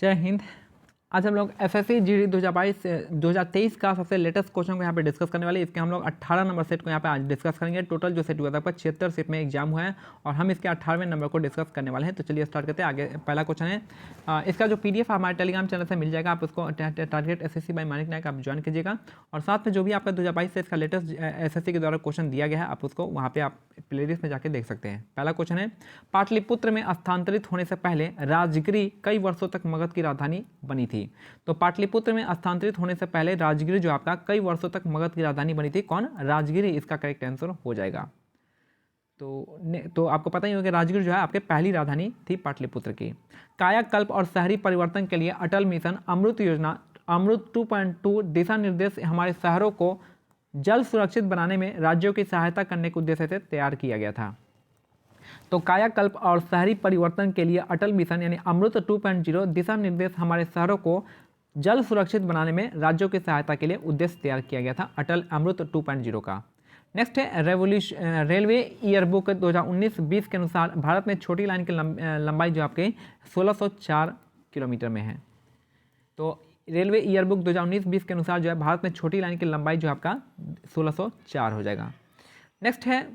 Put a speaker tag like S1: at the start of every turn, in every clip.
S1: जय हिंद। आज हम लोग एसएससी जीडी 2023 का सबसे लेटेस्ट क्वेश्चन को यहाँ पे डिस्कस करने वाले। इसके हम लोग 18 नंबर सेट को यहाँ पे आज डिस्कस करेंगे। टोटल जो सेट हुआ था आपका 76 सेट में एग्जाम हुआ है और हम इसके 18वें नंबर को डिस्कस करने वाले हैं। तो चलिए स्टार्ट करते हैं। आगे पहला क्वेश्चन है, इसका जो पीडीएफ हमारे टेलीग्राम चैनल से मिल जाएगा। आप उसको टारगेट एसएससी बाय मानिक नायक आप ज्वाइन कीजिएगा और साथ में जो भी आपका 2022 से इसका लेटेस्ट एसएससी के द्वारा क्वेश्चन दिया गया है आप उसको वहाँ पे आप प्लेलिस्ट में जाके देख सकते हैं। पहला क्वेश्चन है, पाटलिपुत्र में स्थानांतरित होने से पहले राजगिरी कई वर्षों तक मगध की राजधानी बनी थी। तो पाटलिपुत्र में स्थानांतरित होने से पहले राजगिरी जो आपका कई वर्षों तक मगध की राजधानी बनी थी। कौन? राजगिरी इसका करेक्ट आंसर हो जाएगा। तो आपको पता ही होगा कि राजगिरी जो है आपके पहली राजधानी थी पाटलिपुत्र की। कायाकल्प और शहरी परिवर्तन के लिए अटल मिशन अमृत योजना अमृत 2.2 दिशा निर्देश हमारे शहरों को जल सुरक्षित बनाने में राज्यों की सहायता करने के उद्देश्य से तैयार किया गया था। तो कायाकल्प और शहरी परिवर्तन के लिए अटल मिशन यानी अमृत 2.0 दिशा निर्देश हमारे शहरों को जल सुरक्षित बनाने में राज्यों की सहायता के लिए उद्देश्य तैयार किया गया था, अटल अमृत 2.0 का। नेक्स्ट है रेलवे ईयरबुक 2019-20 के अनुसार भारत में छोटी लाइन की लंबाई जो आपके 1604 किलोमीटर में है। तो रेलवे ईयरबुक 2019-20 के अनुसार जो है भारत में छोटी लाइन की लंबाई जो आपका 1604 हो जाएगा। नेक्स्ट है,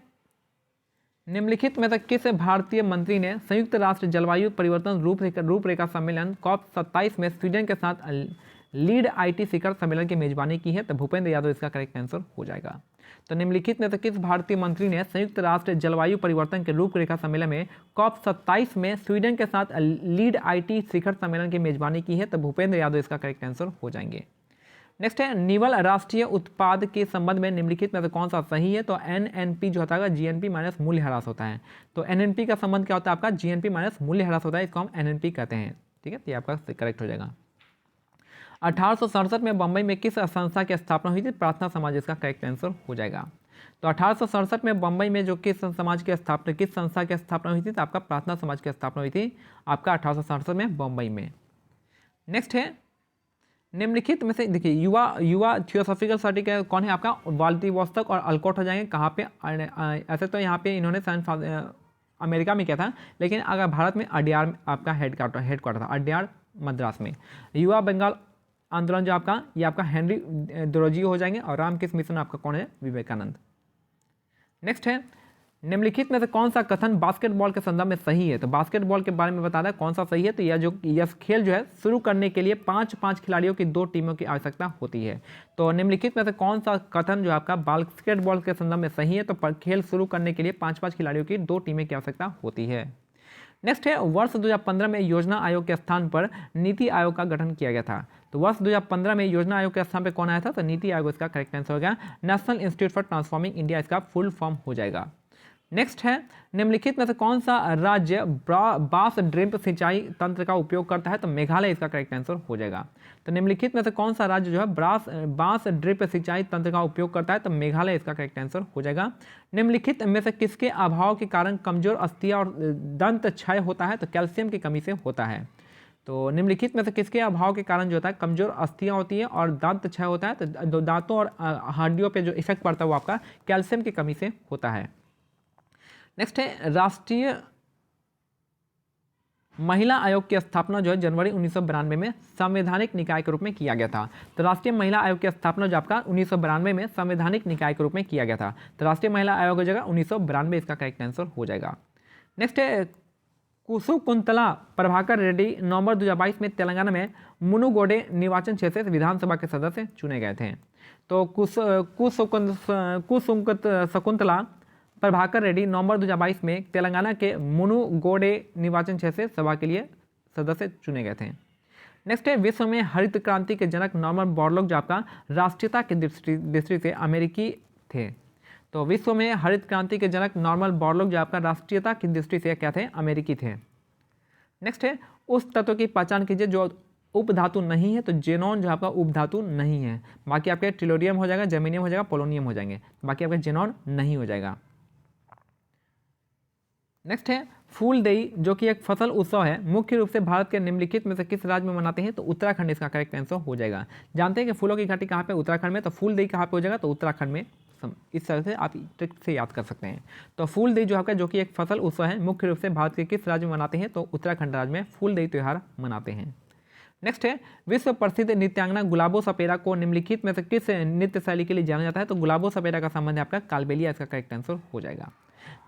S1: निम्नलिखित में से किस भारतीय मंत्री ने संयुक्त राष्ट्र जलवायु परिवर्तन रूपरेखा सम्मेलन COP27 में स्वीडन के साथ लीड आईटी शिखर सम्मेलन की मेजबानी की है? तो भूपेंद्र यादव इसका करेक्ट आंसर हो जाएगा। तो निम्नलिखित में से किस भारतीय मंत्री ने संयुक्त राष्ट्र जलवायु परिवर्तन के रूपरेखा सम्मेलन में COP27 में स्वीडन के साथ लीड आईटी शिखर सम्मेलन की मेजबानी की है? तो भूपेंद्र यादव इसका करेक्ट आंसर हो जाएंगे। नेक्स्ट है, निवल राष्ट्रीय उत्पाद के संबंध में निम्नलिखित में से कौन सा सही है? तो एनएनपी जो होता है जीएनपी माइनस मूल्य ह्रास होता है। तो एनएनपी का संबंध क्या होता है आपका? जीएनपी माइनस मूल्य ह्रास होता है, इसको हम एनएनपी कहते हैं। ठीक है, तो ये आपका करेक्ट हो जाएगा। 1867 में बंबई में किस संस्था की स्थापना हुई थी? प्रार्थना समाज इसका करेक्ट आंसर हो जाएगा। तो 1867 में बंबई में जो किस समाज की स्थापना किस संस्था की स्थापना हुई थी? तो आपका प्रार्थना समाज की स्थापना हुई थी आपका 1867 में बंबई में। नेक्स्ट है, निम्नलिखित में से देखिए युवा थियोसॉफिकल सोसाइटी का कौन है आपका? व्लादिवोस्तोक और अल्कोट हो जाएंगे। कहाँ पे? ऐसे तो यहाँ पे इन्होंने अमेरिका में किया था, लेकिन अगर भारत में अड्यार आपका हेडक्वार्टर था, अड्यार मद्रास में। युवा बंगाल आंदोलन जो आपका ये आपका हेनरी दोरोजी हो जाएंगे और रामकृष्ण मिशन आपका कौन है? विवेकानंद। नेक्स्ट है, निम्नलिखित में से कौन सा कथन बास्केटबॉल के संदर्भ में सही है? तो बास्केटबॉल के बारे में बता रहा है कौन सा सही है? तो यह खेल जो है शुरू करने के लिए 5-5 खिलाड़ियों की 2 टीमों की आवश्यकता होती है। तो निम्नलिखित में से कौन सा कथन जो आपका बास्केटबॉल के संदर्भ में सही है? तो खेल शुरू करने के लिए 5-5 खिलाड़ियों की 2 टीमें की आवश्यकता होती है। नेक्स्ट है, वर्ष 2015 में योजना आयोग के स्थान पर नीति आयोग का गठन किया गया था। तो वर्ष 2015 में योजना आयोग के स्थान पर कौन आया था? तो नीति आयोग इसका करेक्ट आंसर हो गया। National institute for transforming India इसका फुल फॉर्म हो जाएगा। नेक्स्ट है, निम्नलिखित में से कौन सा राज्य बांस ड्रिप सिंचाई तंत्र का उपयोग करता है? तो मेघालय इसका करेक्ट आंसर हो जाएगा। तो निम्नलिखित में से कौन सा राज्य जो है बांस ड्रिप सिंचाई तंत्र का उपयोग करता है? तो मेघालय इसका करेक्ट आंसर हो जाएगा। निम्नलिखित में से किसके अभाव के कारण कमजोर अस्थियां और दंत क्षय होता है? तो कैल्शियम की कमी से होता है। तो निम्नलिखित में से किसके अभाव के कारण जो होता है कमजोर अस्थियां होती है और दांत क्षय होता है? तो दांतों और हड्डियों पे जो इफेक्ट पड़ता है वो आपका कैल्शियम की कमी से होता है। नेक्स्ट है, राष्ट्रीय महिला आयोग की स्थापना जो है जनवरी 1992 में संवैधानिक निकाय के रूप में किया गया था। तो राष्ट्रीय महिला आयोग की स्थापना जो आपका 1992 में संवैधानिक निकाय के रूप में किया गया था। तो राष्ट्रीय महिला आयोग की जगह 1992 इसका करेक्ट आंसर हो जाएगा। नेक्स्ट है, कुसुकुंतला प्रभाकर रेड्डी नवंबर 2022 में तेलंगाना में मुनुगोडे निर्वाचन क्षेत्र से विधानसभा के सदस्य चुने गए थे। तो कुसुकुंतला प्रभाकर रेड्डी नवंबर 2022 में तेलंगाना के मुनुगोडे निर्वाचन क्षेत्र से सभा के लिए सदस्य चुने गए थे। नेक्स्ट है, विश्व में हरित क्रांति के जनक नॉर्मन बोरलॉग जो आपका राष्ट्रीयता की दृष्टि से अमेरिकी थे। तो विश्व में हरित क्रांति के जनक नॉर्मन बोरलॉग जो आपका राष्ट्रीयता की दृष्टि से क्या थे? अमेरिकी थे। नेक्स्ट है, उस तत्व की पहचान कीजिए जो उपधातु नहीं है। तो जेनॉन जो आपका उपधातु नहीं है। बाकी आपके टेलोरियम हो जाएगा, जर्मेनियम हो जाएगा, पोलोनियम हो जाएंगे। बाकी आपका जेनॉन नहीं हो जाएगा। नेक्स्ट है, फूलदेई जो कि एक फसल उत्सव है, मुख्य रूप से भारत के निम्नलिखित में से किस राज्य में मनाते हैं? तो उत्तराखंड इसका करेक्ट आंसर हो जाएगा। जानते हैं कि फूलों की घाटी कहाँ पे? उत्तराखंड में। तो फूलदेई कहाँ पे हो जाएगा? तो उत्तराखंड में। इस तरह से आप ट्रिक से याद कर सकते हैं। तो फूलदेई जो आपका जो कि एक फसल उत्सव है, मुख्य रूप से भारत के किस राज्य में मनाते हैं? तो उत्तराखंड राज्य में फूलदेई त्यौहार मनाते हैं। नेक्स्ट है विश्व प्रसिद्ध नृत्यांगना गुलाबो सपेरा को निम्नलिखित में से किस नृत्य शैली के लिए जाना जाता है? तो गुलाबो सपेरा का संबंध है आपका कालबेलिया, इसका करेक्ट आंसर हो जाएगा।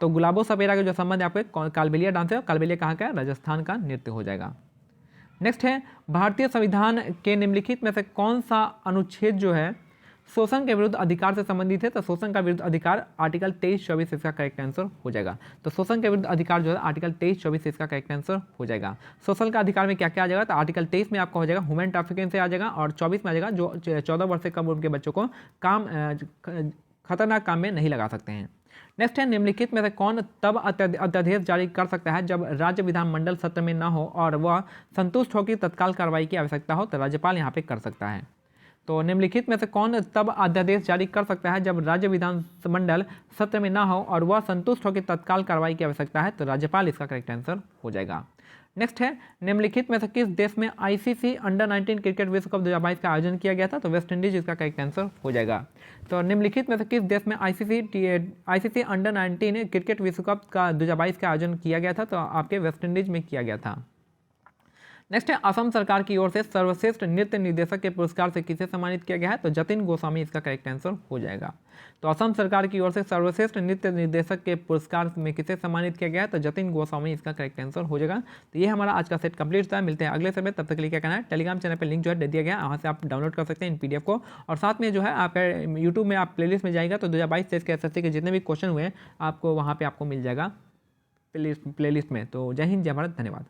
S1: तो गुलाबो सपेरा का जो संबंध है आपके कालबेलिया डांस है, कालबेलिया कहाँ का है? राजस्थान का नृत्य हो जाएगा। नेक्स्ट है भारतीय संविधान के निम्नलिखित में से कौन सा अनुच्छेद जो है शोषण के विरुद्ध अधिकार से संबंधित है? तो शोषण का विरुद्ध अधिकार आर्टिकल 23-24 इसका करेक्ट आंसर हो जाएगा। तो शोषण के विरुद्ध अधिकार जो है आर्टिकल 23-24 इसका करेक्ट आंसर हो जाएगा। शोषण का अधिकार में क्या क्या आ जाएगा? तो आर्टिकल 23 में आपका हो जाएगा ह्यूमन ट्रैफिकिंग से आ जाएगा, और 24 में आ जाएगा जो 14 वर्ष से कम उम्र के बच्चों को खतरनाक काम में नहीं लगा सकते हैं। नेक्स्ट है निम्नलिखित में से कौन तब अध्यादेश जारी कर सकता है जब राज्य विधानमंडल सत्र में न हो और वह संतुष्ट हो कि तत्काल कार्रवाई की आवश्यकता हो? तो राज्यपाल यहाँ पे कर सकता है। तो निम्नलिखित में से कौन तब अध्यादेश जारी कर सकता है जब राज्य विधानमंडल सत्र में न हो और वह संतुष्ट हो कि तत्काल कार्रवाई की आवश्यकता है? तो राज्यपाल इसका करेक्ट आंसर हो जाएगा। नेक्स्ट है निम्नलिखित में से किस देश में आईसीसी अंडर 19 क्रिकेट विश्व कप 2022 का आयोजन किया गया था? तो वेस्ट इंडीज इसका करेक्ट आंसर हो जाएगा। तो निम्नलिखित में से किस देश में आईसीसी अंडर 19 क्रिकेट विश्व कप का 2022 का आयोजन किया गया था? तो आपके वेस्ट इंडीज में किया गया था। नेक्स्ट है असम सरकार की ओर से सर्वश्रेष्ठ नृत्य निर्देशक के पुरस्कार से किसे सम्मानित किया गया है? तो जतिन गोस्वामी इसका करेक्ट आंसर हो जाएगा। तो असम सरकार की ओर से सर्वश्रेष्ठ नृत्य निर्देशक के पुरस्कार में किसे सम्मानित किया गया है? तो जतिन गोस्वामी इसका करेक्ट आंसर हो जाएगा। तो ये हमारा आज का सेट कंप्लीट होता है। मिलते हैं अगले समय, तब तक के लिए क्या करना है, टेलीग्राम चैनल पर लिंक जो है दे दिया गया है, वहाँ से आप डाउनलोड कर सकते हैं इन पीडीएफ को, और साथ में जो है आप यूट्यूब में आप प्लेलिस्ट में जाएगा तो 2022 टेस्ट के एसएससी के जितने भी क्वेश्चन हुए हैं आपको वहाँ पर आपको मिल जाएगा प्लेलिस्ट में। तो जय हिंद, जय भारत, धन्यवाद।